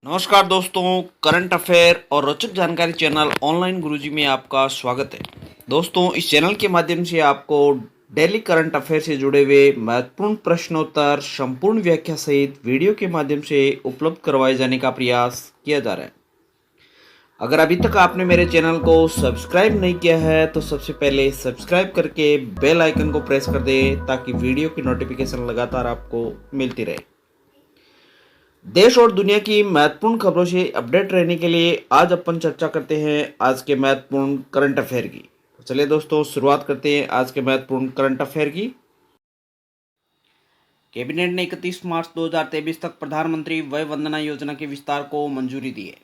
नमस्कार दोस्तों, current affair और रोचक जानकारी चैनल ऑनलाइन गुरुजी में आपका स्वागत है। दोस्तों, इस चैनल के माध्यम से आपको डेली करंट अफेयर से जुड़े हुए महत्वपूर्ण प्रश्नोत्तर संपूर्ण व्याख्या सहित वीडियो के माध्यम से उपलब्ध करवाए जाने का प्रयास किया जा रहा है। अगर अभी तक आपने मेरे चैनल को सब्सक्राइब नहीं किया है तो सबसे पहले सब्सक्राइब करके बेल आइकन को प्रेस कर दें ताकि वीडियो की नोटिफिकेशन लगातार आपको मिलती रहे। देश और दुनिया की महत्वपूर्ण खबरों से अपडेट रहने के लिए आज अपन चर्चा करते हैं आज के महत्वपूर्ण करंट अफेयर की। तो चलिए दोस्तों, शुरुआत करते हैं आज के महत्वपूर्ण करंट अफेयर की। कैबिनेट ने 31 मार्च 2023 तक प्रधानमंत्री वय वंदना योजना के विस्तार को मंजूरी दी है।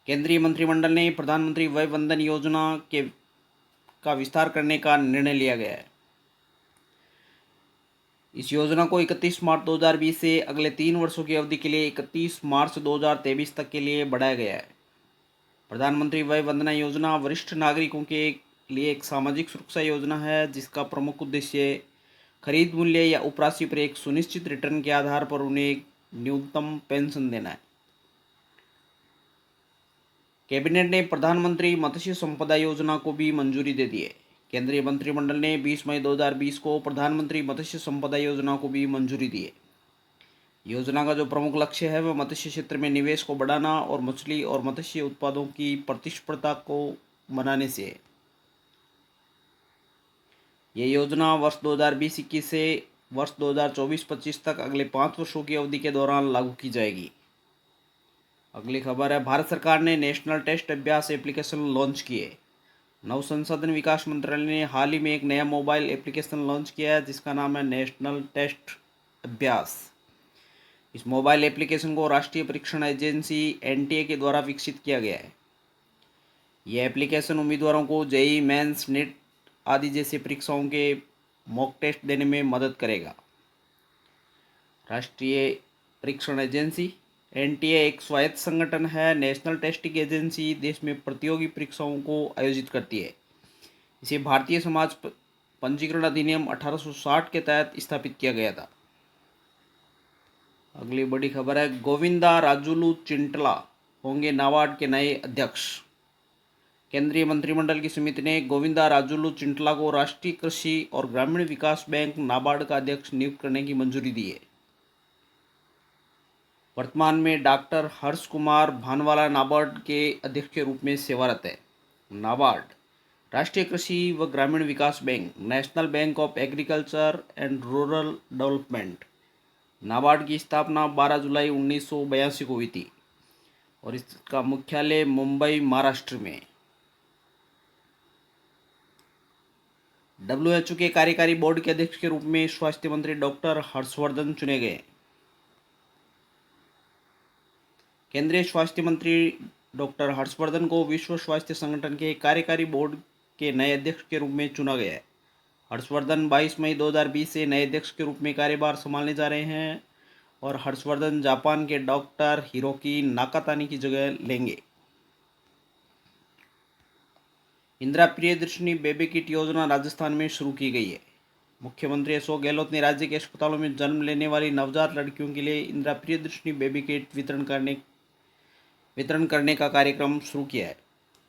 केंद्रीय मंत्रिमंडल ने प्रधानमंत्री वय वंदन योजना का विस्तार करने का निर्णय लिया गया है। इस योजना को 31 मार्च 2020 से अगले 3 वर्षों की अवधि के लिए 31 मार्च 2023 तक के लिए बढ़ाया गया है। प्रधानमंत्री वय वंदना योजना वरिष्ठ नागरिकों के लिए एक सामाजिक सुरक्षा योजना है जिसका प्रमुख उद्देश्य खरीद मूल्य या उपराशि पर एक सुनिश्चित रिटर्न के आधार पर उन्हें एक न्यूनतम पेंशन देना है। कैबिनेट ने प्रधानमंत्री मत्स्य संपदा योजना को भी मंजूरी दे दी है। केंद्रीय मंत्रिमंडल ने 20 मई 2020 को प्रधानमंत्री मत्स्य संपदा योजना को भी मंजूरी दी है। योजना का जो प्रमुख लक्ष्य है वह मत्स्य क्षेत्र में निवेश को बढ़ाना और मछली और मत्स्य उत्पादों की प्रतिस्पर्धा को बनाने से है। ये योजना वर्ष 2020-21 से वर्ष 2024-25 तक अगले 5 वर्षों की अवधि के दौरान लागू की जाएगी। अगली खबर है, भारत सरकार ने नेशनल टेस्ट अभ्यास एप्लीकेशन लॉन्च की है। नव संसाधन विकास मंत्रालय ने हाल ही में एक नया मोबाइल एप्लीकेशन लॉन्च किया है जिसका नाम है नेशनल टेस्ट अभ्यास। इस मोबाइल एप्लीकेशन को राष्ट्रीय परीक्षण एजेंसी एनटीए के द्वारा विकसित किया गया है। यह एप्लीकेशन उम्मीदवारों को जेईई मेंस, नीट आदि जैसी परीक्षाओं के मॉक टेस्ट देने में मदद करेगा। राष्ट्रीय परीक्षण एजेंसी एनटीए एक स्वायत्त संगठन है। नेशनल टेस्टिंग एजेंसी देश में प्रतियोगी परीक्षाओं को आयोजित करती है। इसे भारतीय समाज पंजीकरण अधिनियम 1860 के तहत स्थापित किया गया था। अगली बड़ी खबर है, गोविंदा राजुलू चिंटला होंगे नाबार्ड के नए अध्यक्ष। केंद्रीय मंत्रिमंडल की समिति ने गोविंदा राजुलू चिंटला को राष्ट्रीय कृषि और ग्रामीण विकास बैंक नाबार्ड का अध्यक्ष नियुक्त करने की मंजूरी दी है। वर्तमान में डॉक्टर हर्ष कुमार भानवाला नाबार्ड के अध्यक्ष के रूप में सेवारत है। नाबार्ड राष्ट्रीय कृषि व ग्रामीण विकास bank, national bank of agriculture and rural development. NABARD की स्थापना 12 जुलाई 1982 को हुई थी और इसका मुख्यालय मुंबई, महाराष्ट्र में। डब्ल्यूएचओ के कार्यकारी बोर्ड के अध्यक्ष के रूप में स्वास्थ्य मंत्री डॉक्टर हर्षवर्धन चुने गए। केंद्रीय स्वास्थ्य मंत्री डॉक्टर हर्षवर्धन को विश्व स्वास्थ्य संगठन के कार्यकारी बोर्ड के नए अध्यक्ष के रूप में चुना गया है। हर्षवर्धन 22 मई 2020 से नए अध्यक्ष के रूप में कार्यभार संभालने जा रहे हैं और हर्षवर्धन जापान के डॉक्टर हिरोकी नाकातानी की जगह लेंगे। इंदिरा प्रियदर्शनी बेबी किट योजना राजस्थान में शुरू की गई है। मुख्यमंत्री अशोक गहलोत ने राज्य के अस्पतालों में जन्म लेने वाली नवजात लड़कियों के लिए इंदिरा प्रियदर्शनी बेबी किट वितरण करने का कार्यक्रम शुरू किया है।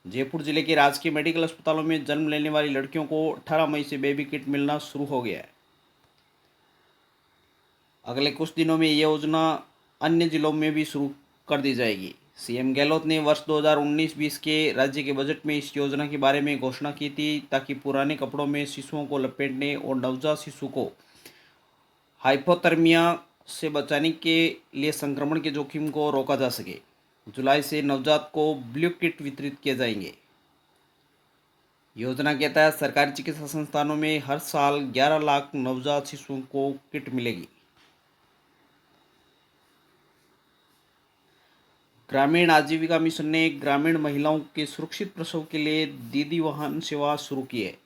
जयपुर जिले के राजकीय मेडिकल अस्पतालों में जन्म लेने वाली लड़कियों को 18 मई से बेबी किट मिलना शुरू हो गया है। अगले कुछ दिनों में ये योजना अन्य जिलों में भी शुरू कर दी जाएगी। सीएम गहलोत ने वर्ष 2019-20 के राज्य के बजट में इस योजना के बारे में घोषणा की थी ताकि पुराने कपड़ों में शिशुओं को लपेटने और नवजात शिशु को हाइपोथर्मिया से बचाने के लिए संक्रमण के जोखिम को रोका जा सके। जुलाई से नवजात को ब्लू किट वितरित किए जाएंगे। योजना के तहत सरकारी चिकित्सा संस्थानों में हर साल 11 लाख नवजात शिशुओं को किट मिलेगी। ग्रामीण आजीविका मिशन ने ग्रामीण महिलाओं के सुरक्षित प्रसव के लिए दीदी वाहन सेवा शुरू की है।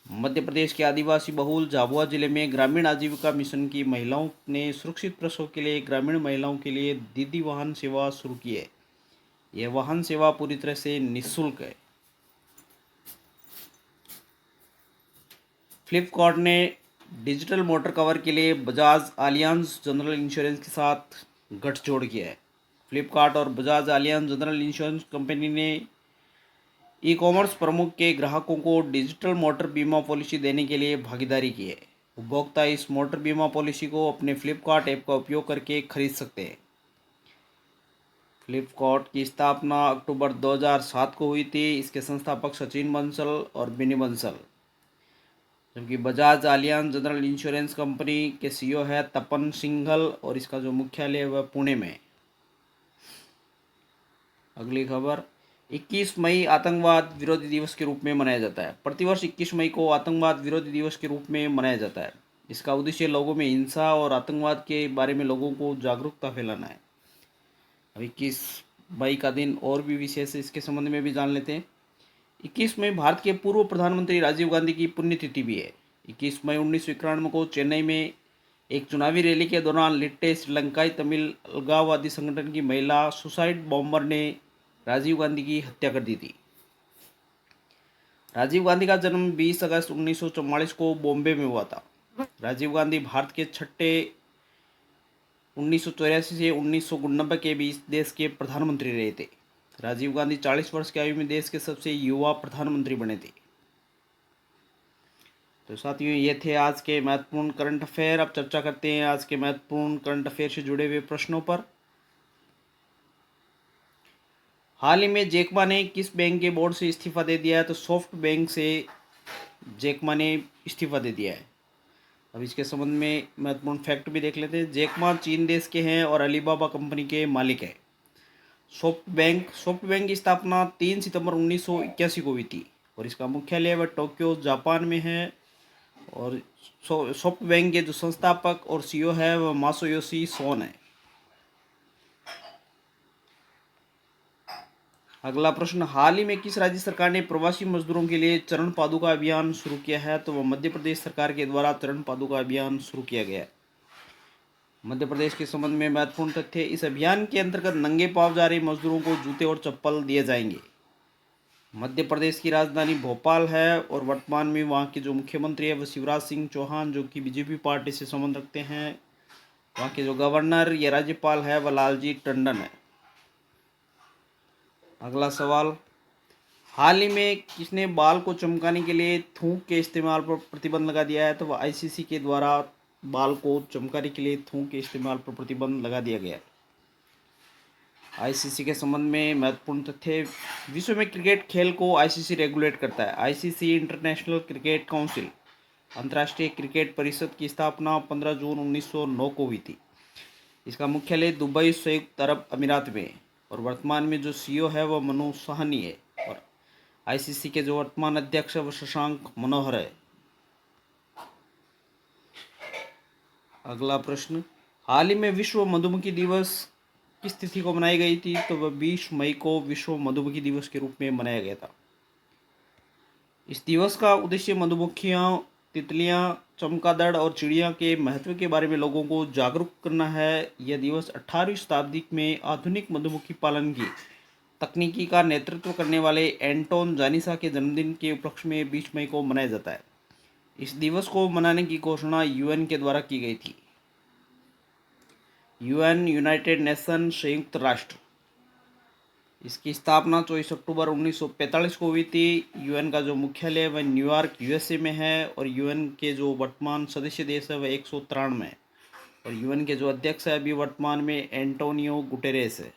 मध्य प्रदेश के आदिवासी बहुल झाबुआ जिले में ग्रामीण आजीविका मिशन की महिलाओं ने सुरक्षित प्रसव के लिए ग्रामीण महिलाओं के लिए दीदी वाहन सेवा शुरू की है। यह वाहन सेवा पूरी तरह से निःशुल्क है। फ्लिपकार्ट ने डिजिटल मोटर कवर के लिए बजाज एलियांज जनरल इंश्योरेंस के साथ गठजोड़ किया है। फ्लिपकार्ट और Bajaj Allianz general insurance company ने ई कॉमर्स प्रमुख के ग्राहकों को डिजिटल मोटर बीमा पॉलिसी देने के लिए भागीदारी की है। उपभोक्ता इस मोटर बीमा पॉलिसी को अपने फ्लिपकार्ट ऐप का उपयोग करके खरीद सकते हैं। फ्लिपकार्ट की स्थापना अक्टूबर 2007 को हुई थी। इसके संस्थापक सचिन बंसल और बिनी बंसल, जबकि Bajaj Allianz general insurance company के सीईओ है तपन सिंघल और इसका जो मुख्यालय है वह पुणे में। अगली खबर, 21 मई आतंकवाद विरोधी दिवस के रूप में मनाया जाता है। प्रतिवर्ष 21 मई को आतंकवाद विरोधी दिवस के रूप में मनाया जाता है। इसका उद्देश्य लोगों में हिंसा और आतंकवाद के बारे में लोगों को जागरूकता फैलाना है। अब 21 मई का दिन और भी विशेष है, इसके संबंध में भी जान लेते हैं। 21 मई भारत के पूर्व प्रधानमंत्री राजीव गांधी की पुण्यतिथि भी है। 21 मई 1991 को चेन्नई में एक चुनावी रैली के दौरान लिट्टे श्रीलंकाई तमिल अलगाववादी संगठन की महिला सुसाइड बॉम्बर ने राजीव गांधी की हत्या कर दी थी। राजीव गांधी का जन्म 20 अगस्त 1944 को बॉम्बे में हुआ था। राजीव गांधी भारत के छठे 1984 से 1989 के बीच देश के प्रधानमंत्री रहे थे। राजीव गांधी 40 वर्ष की आयु में देश के सबसे युवा प्रधानमंत्री बने थे। तो साथियों, ये थे आज के महत्वपूर्ण करंट अफेयर। अब चर्चा करते हैं आज के महत्वपूर्ण करंट अफेयर से जुड़े हुए प्रश्नों पर। हाल ही में जैकमा ने किस बैंक के बोर्ड से इस्तीफा दे दिया है? तो सॉफ्ट बैंक से जैकमा ने इस्तीफा दे दिया है। अब इसके संबंध में महत्वपूर्ण फैक्ट भी देख लेते हैं। जैकमा चीन देश के हैं और अलीबाबा कंपनी के मालिक हैं। सॉफ्ट बैंक की स्थापना 3 सितंबर 1981 को हुई थी और इसका मुख्यालय वह टोक्यो जापान में है। और सॉफ्ट बैंक के जो संस्थापक और सीईओ है वह मासायोशी सोन है। अगला प्रश्न, हाल ही में किस राज्य सरकार ने प्रवासी मजदूरों के लिए चरण पादुका अभियान शुरू किया है? तो वह मध्य प्रदेश सरकार के द्वारा चरण पादुका अभियान शुरू किया गया है। मध्य प्रदेश के संबंध में महत्वपूर्ण तथ्य, इस अभियान के अंतर्गत नंगे पांव जा रहे मजदूरों को जूते और चप्पल दिए जाएंगे। मध्य प्रदेश की राजधानी भोपाल है और वर्तमान में वहाँ के जो मुख्यमंत्री है वह शिवराज सिंह चौहान, जो कि बीजेपी पार्टी से संबंध रखते हैं। वहाँ के जो गवर्नर या राज्यपाल है वह लालजी टंडन है। अगला सवाल, हाल ही में किसने बाल को चमकाने के लिए थूक के इस्तेमाल पर प्रतिबंध लगा दिया है? तो वह आईसीसी के द्वारा बाल को चमकाने के लिए थूक के इस्तेमाल पर प्रतिबंध लगा दिया गया है। आईसीसी के संबंध में महत्वपूर्ण तथ्य, विश्व में क्रिकेट खेल को आईसीसी रेगुलेट करता है। आईसीसी इंटरनेशनल क्रिकेट काउंसिल, अंतर्राष्ट्रीय क्रिकेट परिषद की स्थापना 15 जून 1909 को हुई थी। इसका मुख्यालय दुबई, संयुक्त अरब अमीरात में है और वर्तमान में जो सीईओ है वह मनु साहनी है और आईसीसी के जो वर्तमान अध्यक्ष है वह शशांक मनोहर है। अगला प्रश्न, हाल ही में विश्व मधुमक्खी दिवस किस तिथि को मनाई गई थी? तो वह 20 मई को विश्व मधुमक्खी दिवस के रूप में मनाया गया था। इस दिवस का उद्देश्य मधुमक्खियाँ, तितलियाँ, चमगादड़ और चिड़िया के महत्व के बारे में लोगों को जागरूक करना है। यह दिवस 18वीं शताब्दी में आधुनिक मधुमक्खी पालन की तकनीकी का नेतृत्व करने वाले एंटोन जानिसा के जन्मदिन के उपलक्ष्य में 20 मई को मनाया जाता है। इस दिवस को मनाने की घोषणा यूएन के द्वारा की गई थी। यूएन, यूनाइटेड नेशन, संयुक्त राष्ट्र, इसकी स्थापना 24 अक्टूबर 1945 को हुई थी। यूएन का जो मुख्यालय है वह न्यूयॉर्क यूएसए में है और यूएन के जो वर्तमान सदस्य देश है वह 193 है और यूएन के जो अध्यक्ष है अभी वर्तमान में एंटोनियो गुटेरेस है।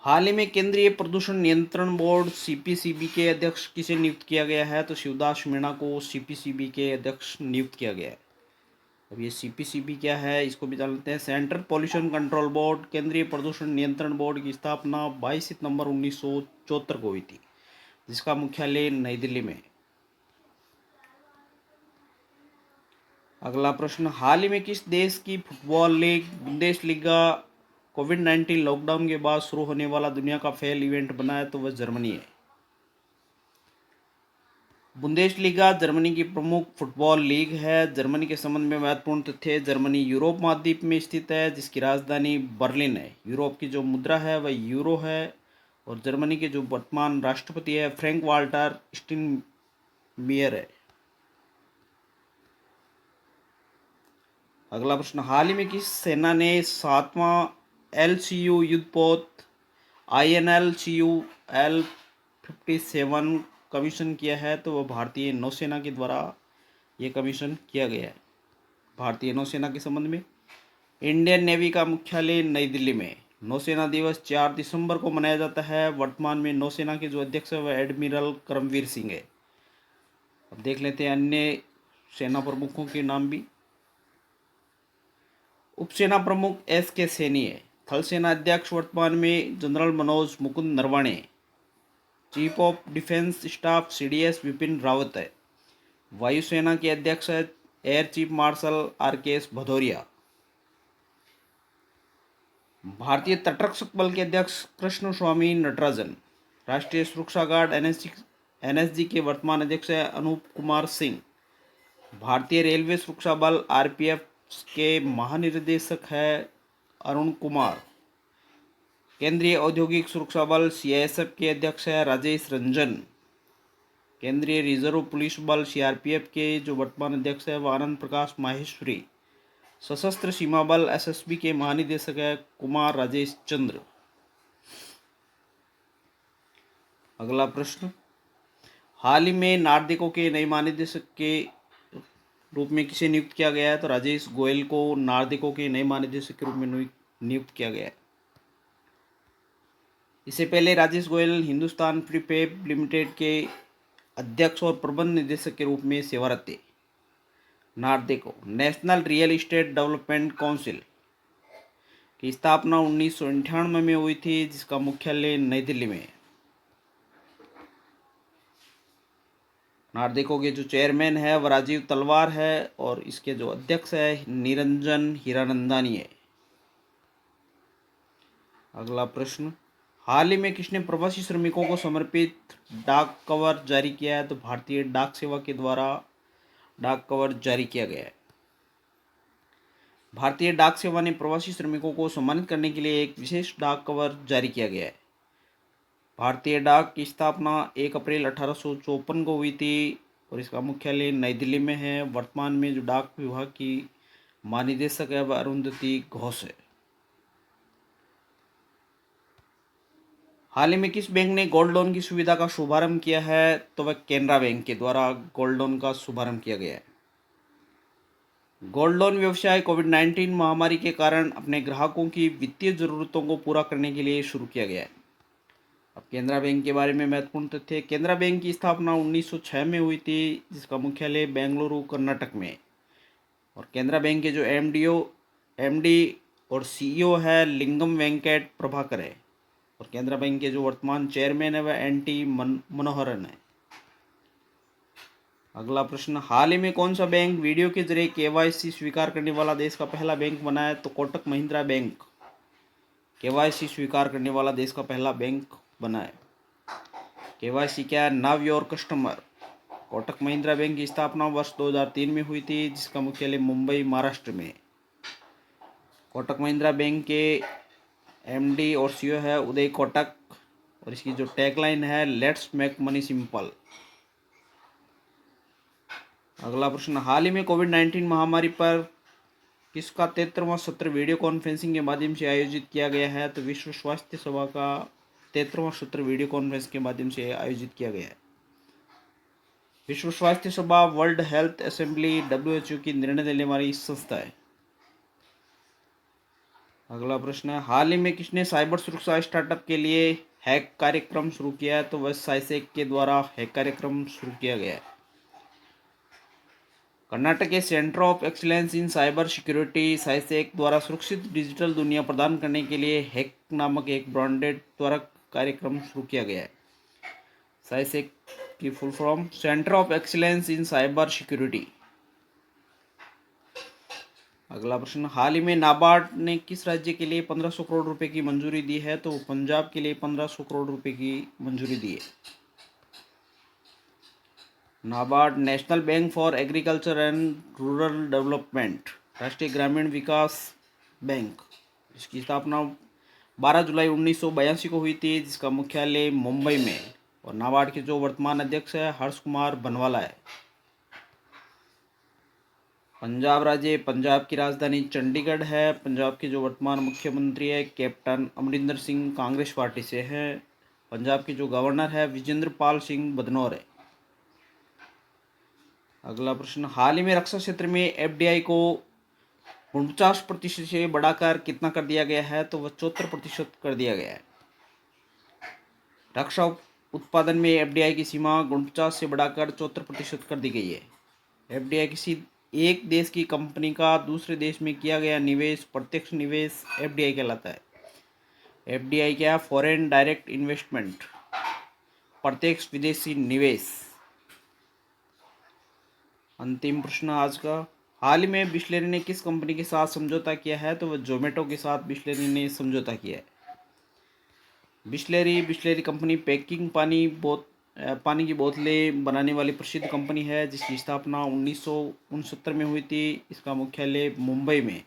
हाल ही में केंद्रीय प्रदूषण नियंत्रण बोर्ड सीपीसीबी के अध्यक्ष किसे नियुक्त किया गया है? तो शिवदास मीणा को सीपीसीबी के अध्यक्ष नियुक्त किया गया है। अब ये सीपीसीबी क्या है इसको भी जान लेते हैं। सेंट्रल पॉल्यूशन कंट्रोल बोर्ड, केंद्रीय प्रदूषण नियंत्रण बोर्ड की स्थापना 22 सितंबर 1974 को हुई थी, जिसका मुख्यालय नई दिल्ली में है। अगला प्रश्न, हाल ही में किस देश की फुटबॉल लीग बुंदेसलीगा कोविड-19 लॉकडाउन के बाद शुरू होने वाला दुनिया का पहला इवेंट बना है? तो वह जर्मनी है। बुंदेसलीगा जर्मनी की प्रमुख फुटबॉल लीग है। जर्मनी के संबंध में महत्वपूर्ण तथ्य, जर्मनी यूरोप महाद्वीप में स्थित है जिसकी राजधानी बर्लिन है। यूरोप की जो मुद्रा है वह यूरो है और जर्मनी के जो वर्तमान राष्ट्रपति है फ्रैंक वाल्टर स्टाइनमायर है। अगला प्रश्न, हाल ही में किस सेना ने 7वां LCU युद्धपोत INL-CU L57 कमीशन किया है? तो वह भारतीय नौसेना के द्वारा ये कमीशन किया गया है। भारतीय नौसेना के संबंध में इंडियन नेवी का मुख्यालय नई दिल्ली में। नौसेना दिवस 4 दिसंबर को मनाया जाता है। वर्तमान में नौसेना के जो अध्यक्ष है वह एडमिरल करमवीर सिंह है। अब देख लेते हैं अन्य सेना प्रमुखों के नाम भी। उपसेना प्रमुख SK सैनी है। थल सेना अध्यक्ष वर्तमान में general Manoj Mukund Naravane. Chief of defence staff CDS Vipin Rawat है। वायुसेना के अध्यक्ष है air chief marshal RKS Bhadauria. भारतीय तटरक्षक बल के अध्यक्ष कृष्ण स्वामी नटराजन। राष्ट्रीय सुरक्षा गार्ड NSG के वर्तमान अध्यक्ष है अनूप कुमार सिंह। भारतीय रेलवे सुरक्षा बल RPF के महानिदेशक है अरुण कुमार। केंद्रीय औद्योगिक सुरक्षा बल CISF के अध्यक्ष है राजेश रंजन। केंद्रीय रिजर्व पुलिस बल CRPF के जो वर्तमान अध्यक्ष है वह आनंद प्रकाश माहेश्वरी। सशस्त्र सीमा बल SSB के महानिदेशक है कुमार राजेश चंद्र। अगला प्रश्न, हाल ही में नार्देको के नए महानिदेशक के रूप में किसे नियुक्त किया गया है? तो राजेश गोयल को नार्देको के नए महानिदेशक के रूप में नियुक्त किया गया है। इससे पहले राजेश गोयल हिंदुस्तान प्रीपेप लिमिटेड के अध्यक्ष और प्रबंध निदेशक के रूप में सेवारत थे। NAREDCO national real estate development council की स्थापना 1998 में हुई थी, जिसका मुख्यालय नई दिल्ली में है। नार्देको के जो चेयरमैन है वह राजीव तलवार है और इसके जो अध्यक्ष है निरंजन हीरानंदानी है। अगला प्रश्न, हाल ही में किसने प्रवासी श्रमिकों को समर्पित डाक कवर जारी किया है? तो भारतीय डाक सेवा के द्वारा डाक कवर जारी किया गया है। भारतीय डाक सेवा ने प्रवासी श्रमिकों को सम्मानित करने के लिए एक विशेष डाक कवर जारी किया गया है। भारतीय डाक की स्थापना 1 अप्रैल 1854 को हुई थी और इसका मुख्यालय नई दिल्ली में है। वर्तमान में जो डाक विभाग की महानिदेशक है वह अरुंधति घोष है। हाल ही में किस बैंक ने गोल्ड लोन की सुविधा का शुभारंभ किया है? तो वह केनरा बैंक के द्वारा गोल्ड लोन का शुभारंभ किया गया है। गोल्ड लोन व्यवसाय कोविड-19 महामारी के कारण अपने ग्राहकों की वित्तीय जरूरतों को पूरा करने के लिए शुरू किया गया है। अब केनरा बैंक के बारे में महत्वपूर्ण तथ्य, केनरा बैंक की स्थापना 1906 में हुई थी, जिसका मुख्यालय बेंगलुरु कर्नाटक में है। और केनरा बैंक के जो MD और CEO है लिंगम वेंकट प्रभाकर है। और केनरा बैंक के जो वर्तमान चेयरमैन है वह NT मनोहरन है। अगला प्रश्न, हाल ही में कौन सा बैंक वीडियो के जरिए KYC स्वीकार करने वाला देश का पहला बैंक बना है? तो कोटक महिंद्रा बैंक KYC स्वीकार करने वाला देश का पहला बैंक बना है। KYC क्या है? Now your customer. Kotak Mahindra bank की स्थापना वर्ष 2003 में हुई थी, जिसका मुख्यालय मुंबई महाराष्ट्र में है। कोटक महिंद्रा बैंक के MD और CEO है उदय कोटक और इसकी जो टैगलाइन है लेट्स मेक मनी सिंपल। अगला प्रश्न, हाल ही में कोविड-19 महामारी पर किसका 73वां सत्र वीडियो कॉन्फ्रेंसिंग के माध्यम से आयोजित किया गया है? तो विश्व स्वास्थ्य सभा का 73वां सत्र वीडियो कॉन्फ्रेंस के माध्यम से आयोजित किया गया है। विश्व स्वास्थ्य सभा वर्ल्ड हेल्थ असेंबली WHO की निर्णय लेने वाली संस्था है। अगला प्रश्न है, हाल ही में किसने साइबर सुरक्षा स्टार्टअप के लिए हैक कार्यक्रम शुरू किया है? तो वह साइसेक के द्वारा हैक कार्यक्रम शुरू किया गया है। कर्नाटक के centre of excellence in cyber security CySecK द्वारा सुरक्षित डिजिटल दुनिया प्रदान करने के लिए हैक नामक एक ब्रांडेड त्वरक कार्यक्रम शुरू किया गया है। साइसेक की full form centre of excellence in cyber security. अगला प्रश्न, हाल ही में नाबार्ड ने किस राज्य के लिए 1500 करोड़ रुपए की मंजूरी दी है? तो पंजाब के लिए 1500 करोड़ रुपए की मंजूरी दी है। NABARD national bank for agriculture and rural development राष्ट्रीय ग्रामीण विकास बैंक, इसकी स्थापना 12 जुलाई 1982 को हुई थी, जिसका मुख्यालय मुंबई में है। और नाबार्ड के जो वर्तमान अध्यक्ष है हर्ष कुमार बनवाला है। पंजाब राज्य, पंजाब की राजधानी चंडीगढ़ है। पंजाब के जो वर्तमान मुख्यमंत्री है कैप्टन अमरिंदर सिंह कांग्रेस पार्टी से हैं। पंजाब के जो गवर्नर है विजेंद्र पाल सिंह बदनौर है। अगला प्रश्न, हाल ही में रक्षा क्षेत्र में एफडीआई को 49% से बढ़ाकर कितना कर दिया गया है? तो वह 74% कर दिया गया है। रक्षा उत्पादन में एफडीआई की सीमा 49 से बढ़ाकर 74% कर दी गई है। एफडीआई किसी एक देश की कंपनी का दूसरे देश में किया गया निवेश प्रत्यक्ष निवेश एफडीआई कहलाता है। एफडीआई क्या है? फॉरेन डायरेक्ट इन्वेस्टमेंट, प्रत्यक्ष विदेशी निवेश। अंतिम प्रश्न आज का, हाल ही में बिस्लेरी ने किस कंपनी के साथ समझौता किया है? तो वह जोमेटो के साथ बिस्लेरी ने समझौता किया है। बिस्लेरी कंपनी पैकिंग पानी की बोतलें बनाने वाली प्रसिद्ध कंपनी है जिसकी स्थापना 1969 में हुई थी। इसका मुख्यालय मुंबई में।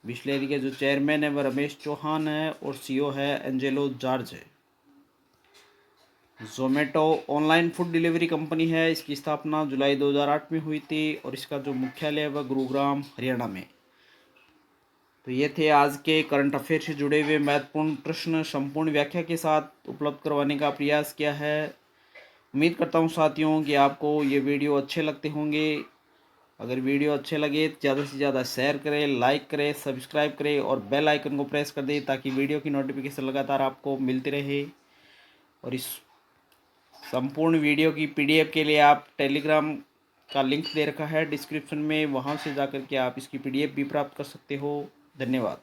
बिस्लेरी के जो चेयरमैन है वह रमेश चौहान है और सीईओ है एंजेलो जॉर्ज है। Zomato online food delivery company है। इसकी स्थापना जुलाई 2008 में हुई थी और इसका जो मुख्यालय है वह गुरुग्राम हरियाणा में। तो ये थे आज के करंट अफेयर से जुड़े हुए महत्वपूर्ण प्रश्न, संपूर्ण व्याख्या के साथ उपलब्ध करवाने का प्रयास किया है। उम्मीद करता हूँ साथियों कि आपको ये वीडियो अच्छे लगते होंगे। अगर वीडियो अच्छे लगे तो ज़्यादा से ज़्यादा शेयर करें, लाइक करें, सब्सक्राइब करें और बेल आइकन को प्रेस कर दें ताकि वीडियो की नोटिफिकेशन लगातार आपको मिलती रहे। और इस संपूर्ण वीडियो की पीडीएफ के लिए आप टेलीग्राम का लिंक दे रखा है डिस्क्रिप्शन में, वहाँ से जाकर के आप इसकी पीडीएफ भी प्राप्त कर सकते हो। धन्यवाद।